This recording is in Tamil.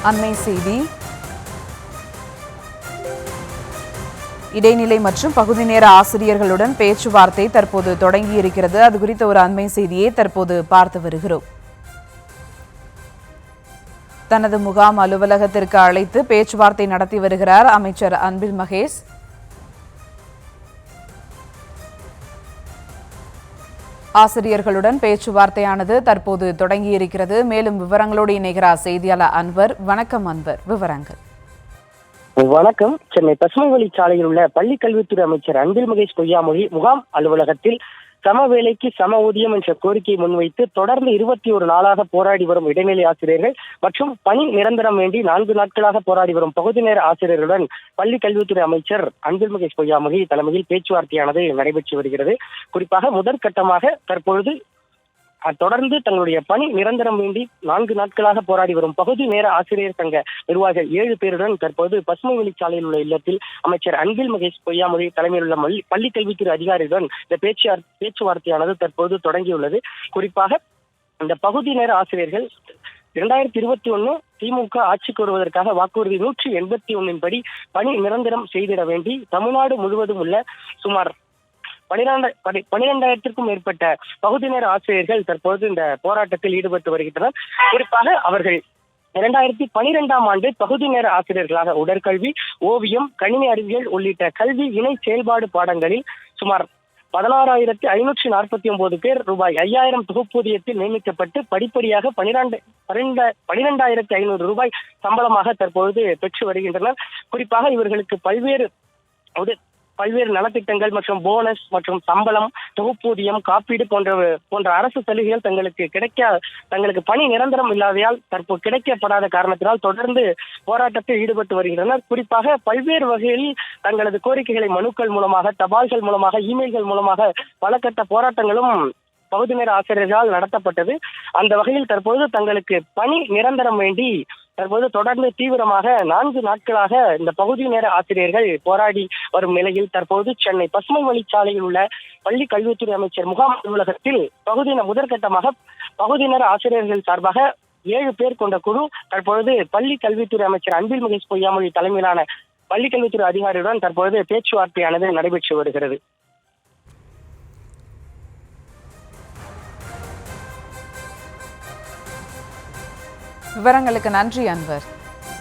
அண்மை செய்தி. இடைநிலை மற்றும் பகுதி நேர ஆசிரியர்களுடன் பேச்சுவார்த்தை தற்போது தொடங்கியிருக்கிறது. அது குறித்த ஒரு அண்மை செய்தியை தற்போது பார்த்து வருகிறோம். தனது முகாம் அலுவலகத்திற்கு அழைத்து பேச்சுவார்த்தை நடத்தி வருகிறார் அமைச்சர் அன்பில் மகேஷ். ஆசிரியர்களுடன் பேச்சுவார்த்தையானது தற்போது தொடங்கியிருக்கிறது. மேலும் விவரங்களோடு இணைகிறார் செய்தியாளர் அன்வர். வணக்கம் அன்வர், விவரங்கள். வணக்கம். சென்னை பசுமை வழிச்சாலையில் உள்ள பள்ளி கல்வித்துறை அமைச்சர் அன்பில் மகேஷ் பொய்யாமொழி முகாம் அலுவலகத்தில் சம வேலைக்கு சம ஊதியம் என்ற கோரிக்கையை முன்வைத்து தொடர்ந்து 21 நாளாக போராடி வரும் இடைநிலை ஆசிரியர்கள் மற்றும் பணி நிரந்தரம் வேண்டி 4 நாட்களாக போராடி வரும் பகுதி நேர ஆசிரியர்களுடன் பள்ளி கல்வித்துறை அமைச்சர் அன்பில் மகேஷ் பொய்யாமொழி தலைமையில் பேச்சுவார்த்தையானது நடைபெற்று வருகிறது. குறிப்பாக முதற்கட்டமாக தற்பொழுது தொடர்ந்து தங்களுடைய பணி நிரந்தரம் வேண்டி 4 நாட்களாக போராடி வரும் பகுதி நேர ஆசிரியர் சங்க நிர்வாகிகள் 7 பேருடன் தற்போது பசுமை வழிச்சாலையில் உள்ள இல்லத்தில் அமைச்சர் அன்பில் மகேஷ் பொய்யாமொழி தலைமையில் உள்ள பள்ளி கல்வித்துறை அதிகாரிகளுடன் இந்த பேச்சுவார்த்தையானது தற்போது தொடங்கியுள்ளது. குறிப்பாக இந்த பகுதி நேர ஆசிரியர்கள் 2021 திமுக ஆட்சிக்கு வருவதற்காக வாக்குறுதி 181 படி பணி நிரந்தரம் செய்திட வேண்டி தமிழ்நாடு முழுவதும் உள்ள சுமார் 12,000க்கும் மேற்பட்ட பகுதி நேர ஆசிரியர்கள் தற்போது இந்த போராட்டத்தில் ஈடுபட்டு வருகின்றனர். குறிப்பாக அவர்கள் 2012ஆம் ஆண்டு பகுதி நேர ஆசிரியர்களாக உடற்கல்வி, ஓவியம், கணினி அறிவியல் உள்ளிட்ட கல்வி இணை செயல்பாடு பாடங்களில் சுமார் 16,549 பேர் ரூபாய் 5,000 தொகுப்பூதியத்தில் நியமிக்கப்பட்டு படிப்படியாக 12,500 ரூபாய் சம்பளமாக தற்பொழுது பெற்று வருகின்றனர். குறிப்பாக இவர்களுக்கு பல்வேறு நலத்திட்டங்கள் மற்றும் போனஸ் மற்றும் சம்பளம், தொகுப்பூதியம், காப்பீடு போன்ற அரசு சலுகைகள் தங்களுக்கு பணி நிரந்தரம் இல்லாதையால் தற்போது கிடைக்கப்படாத காரணத்தினால் தொடர்ந்து போராட்டத்தில் ஈடுபட்டு வருகின்றனர். குறிப்பாக பல்வேறு வகையில் தங்களது கோரிக்கைகளை மனுக்கள் மூலமாக, தபால்கள் மூலமாக, இமெயில்கள் மூலமாக பல கட்ட போராட்டங்களும் பகுதி நேர ஆசிரியர்களால் நடத்தப்பட்டது. அந்த வகையில் தற்போது தங்களுக்கு பணி நிரந்தரம் வேண்டி தற்போது தொடர்ந்து தீவிரமாக 4 நாட்களாக இந்த பகுதி நேர ஆசிரியர்கள் போராடி வரும் நிலையில் தற்போது சென்னை பசுமை வழிச்சாலையில் உள்ள பள்ளி கல்வித்துறை அமைச்சர் முகாம் அலுவலகத்தில் முதற்கட்டமாக பகுதி நேர ஆசிரியர்கள் சார்பாக 7 பேர் கொண்ட குழு தற்பொழுது பள்ளி கல்வித்துறை அமைச்சர் அன்பில் மகேஷ் பொய்யாமொழி தலைமையிலான பள்ளி கல்வித்துறை அதிகாரியுடன் தற்பொழுது பேச்சுவார்த்தையானது நடைபெற்று வருகிறது. விவரங்களுக்கு நன்றி அன்வர்.